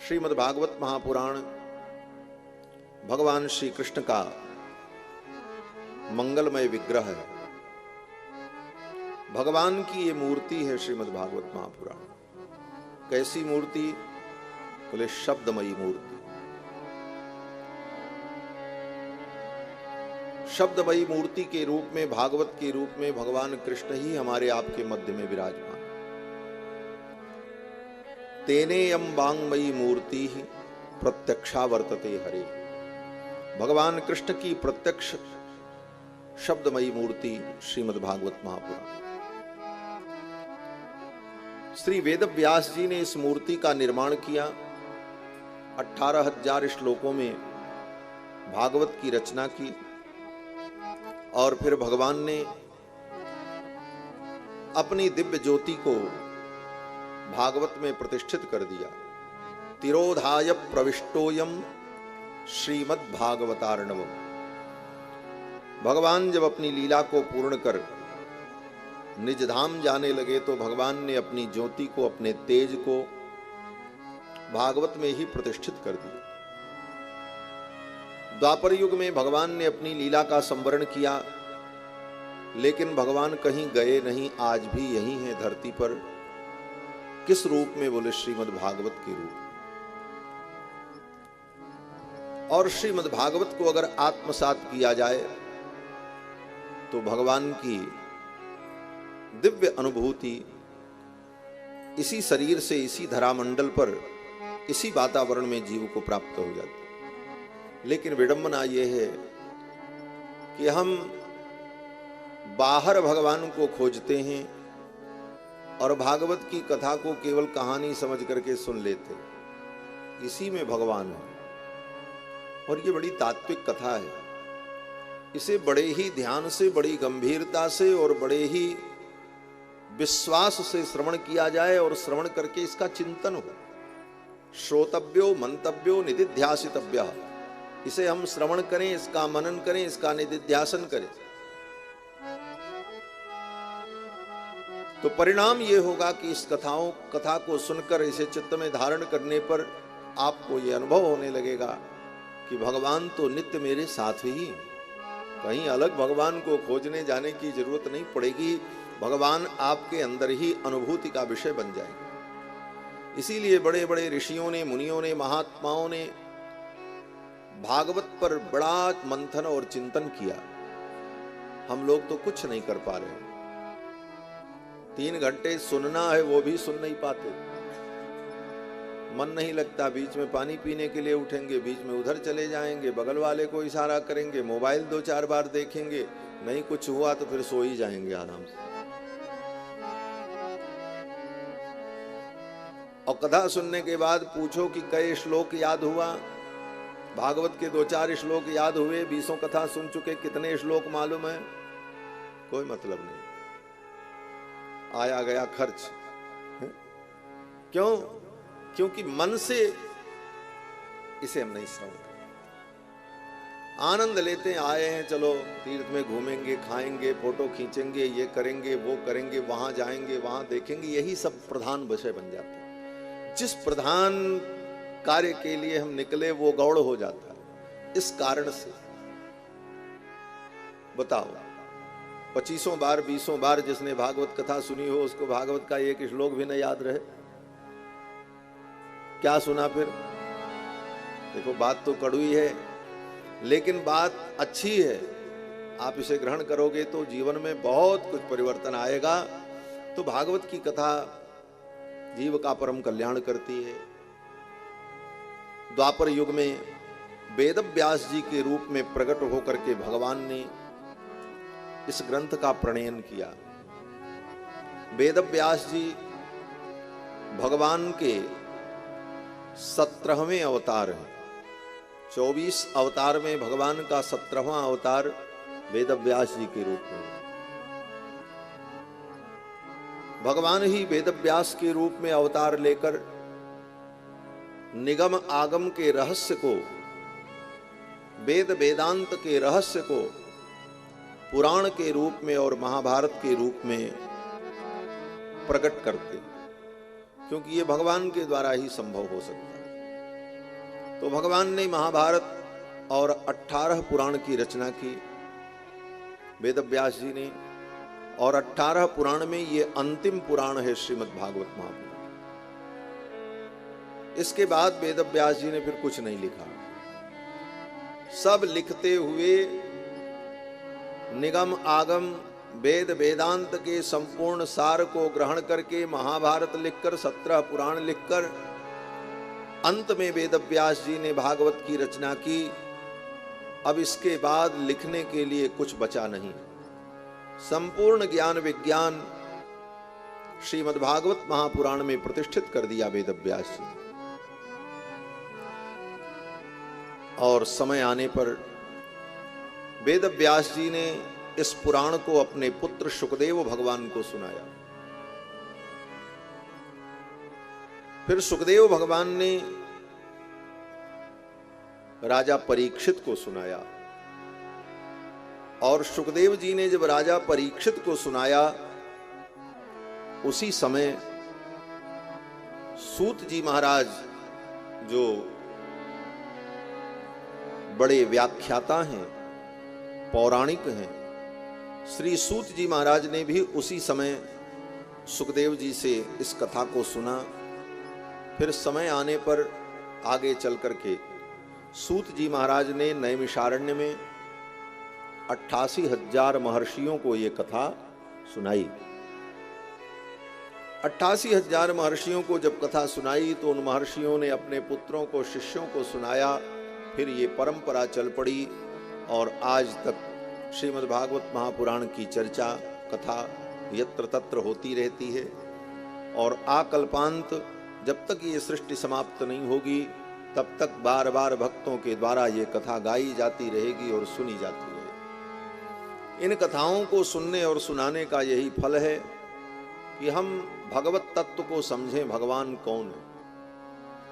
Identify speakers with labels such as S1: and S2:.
S1: श्रीमद् भागवत महापुराण भगवान श्री कृष्ण का मंगलमय विग्रह है। भगवान की ये मूर्ति है श्रीमद् भागवत महापुराण। कैसी मूर्ति? बोले शब्दमयी मूर्ति। शब्दमयी मूर्ति के रूप में, भागवत के रूप में भगवान कृष्ण ही हमारे आपके मध्य में विराजमान। तेनेयम वांगमयी मूर्ति ही प्रत्यक्षा वर्तते हरे। भगवान कृष्ण की प्रत्यक्ष शब्दमयी मूर्ति श्रीमद् भागवत महापुराण। श्री वेद व्यास जी ने इस मूर्ति का निर्माण किया। 18,000 श्लोकों में भागवत की रचना की और फिर भगवान ने अपनी दिव्य ज्योति को भागवत में प्रतिष्ठित कर दिया। तिरोधाय प्रविष्टोयम श्रीमद् भागवतार्णवम्। भगवान जब अपनी लीला को पूर्ण कर निज धाम जाने लगे तो भगवान ने अपनी ज्योति को, अपने तेज को भागवत में ही प्रतिष्ठित कर दिया। द्वापर युग में भगवान ने अपनी लीला का संवरण किया, लेकिन भगवान कहीं गए नहीं, आज भी यही है धरती पर। किस रूप में? बोले श्रीमद् भागवत के रूप। और श्रीमद् भागवत को अगर आत्मसात किया जाए तो भगवान की दिव्य अनुभूति इसी शरीर से, इसी धरामंडल पर, इसी वातावरण में जीव को प्राप्त हो जाती। लेकिन विडंबना यह है कि हम बाहर भगवान को खोजते हैं और भागवत की कथा को केवल कहानी समझ करके सुन लेते। इसी में भगवान है और ये बड़ी तात्विक कथा है। इसे बड़े ही ध्यान से, बड़ी गंभीरता से और बड़े ही विश्वास से श्रवण किया जाए और श्रवण करके इसका चिंतन हो। श्रोतव्यो मंतव्यो निदिध्यासितव्य। इसे हम श्रवण करें, इसका मनन करें, इसका निदिध्यासन करें, तो परिणाम ये होगा कि इस कथा को सुनकर इसे चित्त में धारण करने पर आपको ये अनुभव होने लगेगा कि भगवान तो नित्य मेरे साथ ही। कहीं अलग भगवान को खोजने जाने की जरूरत नहीं पड़ेगी। भगवान आपके अंदर ही अनुभूति का विषय बन जाएगा। इसीलिए बड़े बड़े ऋषियों ने, मुनियों ने, महात्माओं ने भागवत पर बड़ा मंथन और चिंतन किया। हम लोग तो कुछ नहीं कर पा रहे हैं। 3 घंटे सुनना है, वो भी सुन नहीं पाते। मन नहीं लगता। बीच में पानी पीने के लिए उठेंगे, बीच में उधर चले जाएंगे, बगल वाले को इशारा करेंगे, मोबाइल 2-4 बार देखेंगे, नहीं कुछ हुआ तो फिर सो ही जाएंगे आराम से। और कथा सुनने के बाद पूछो कि कई श्लोक याद हुआ। भागवत के 2-4 श्लोक याद हुए, 20 कथा सुन चुके, कितने श्लोक मालूम है? कोई मतलब नहीं। आया गया खर्च। क्यों? क्योंकि मन से इसे हम नहीं श्रवण करते। आनंद लेते आए हैं, चलो तीर्थ में घूमेंगे, खाएंगे, फोटो खींचेंगे, ये करेंगे, वो करेंगे, वहां जाएंगे, वहां देखेंगे, यही सब प्रधान विषय बन जाते हैं। जिस प्रधान कार्य के लिए हम निकले वो गौड़ हो जाता है। इस कारण से बताओ, 25 बार 20 बार जिसने भागवत कथा सुनी हो उसको भागवत का एक श्लोक भी न याद रहे, क्या सुना फिर? देखो, बात तो कड़वी है लेकिन बात अच्छी है। आप इसे ग्रहण करोगे तो जीवन में बहुत कुछ परिवर्तन आएगा। तो भागवत की कथा जीव का परम कल्याण करती है। द्वापर युग में वेद व्यास जी के रूप में प्रकट होकर के भगवान ने इस ग्रंथ का प्रणयन किया। वेद व्यास जी भगवान के 17वें अवतार हैं। 24 अवतार में भगवान का 17वां अवतार वेद व्यास जी के रूप में। भगवान ही वेद व्यास के रूप में अवतार लेकर निगम आगम के रहस्य को, वेद वेदांत के रहस्य को पुराण के रूप में और महाभारत के रूप में प्रकट करते, क्योंकि ये भगवान के द्वारा ही संभव हो सकता है। तो भगवान ने महाभारत और 18 पुराण की रचना की वेद व्यास जी ने, और 18 पुराण में ये अंतिम पुराण है श्रीमद् भागवत महापुराण। इसके बाद वेद व्यास जी ने फिर कुछ नहीं लिखा। सब लिखते हुए निगम आगम वेद वेदांत के संपूर्ण सार को ग्रहण करके महाभारत लिखकर 17 पुराण लिखकर अंत में वेद व्यास जी ने भागवत की रचना की। अब इसके बाद लिखने के लिए कुछ बचा नहीं। संपूर्ण ज्ञान विज्ञान श्रीमद् भागवत महापुराण में प्रतिष्ठित कर दिया वेद व्यास जी। और समय आने पर वेद व्यास जी ने इस पुराण को अपने पुत्र सुखदेव भगवान को सुनाया। फिर सुखदेव भगवान ने राजा परीक्षित को सुनाया, और सुखदेव जी ने जब राजा परीक्षित को सुनाया, उसी समय सूत जी महाराज जो बड़े व्याख्याता हैं, पौराणिक हैं, श्री सूत जी महाराज ने भी उसी समय सुखदेव जी से इस कथा को सुना। फिर समय आने पर आगे चल करके सूत जी महाराज ने नैमिषारण्य में 88,000 महर्षियों को ये कथा सुनाई। 88,000 महर्षियों को जब कथा सुनाई तो उन महर्षियों ने अपने पुत्रों को, शिष्यों को सुनाया। फिर ये परंपरा चल पड़ी और आज तक श्रीमद् भागवत महापुराण की चर्चा, कथा यत्र तत्र होती रहती है। और आकल्पांत जब तक ये सृष्टि समाप्त नहीं होगी तब तक बार बार भक्तों के द्वारा ये कथा गाई जाती रहेगी और सुनी जाती रहेगी। इन कथाओं को सुनने और सुनाने का यही फल है कि हम भगवत तत्व को समझें, भगवान कौन है।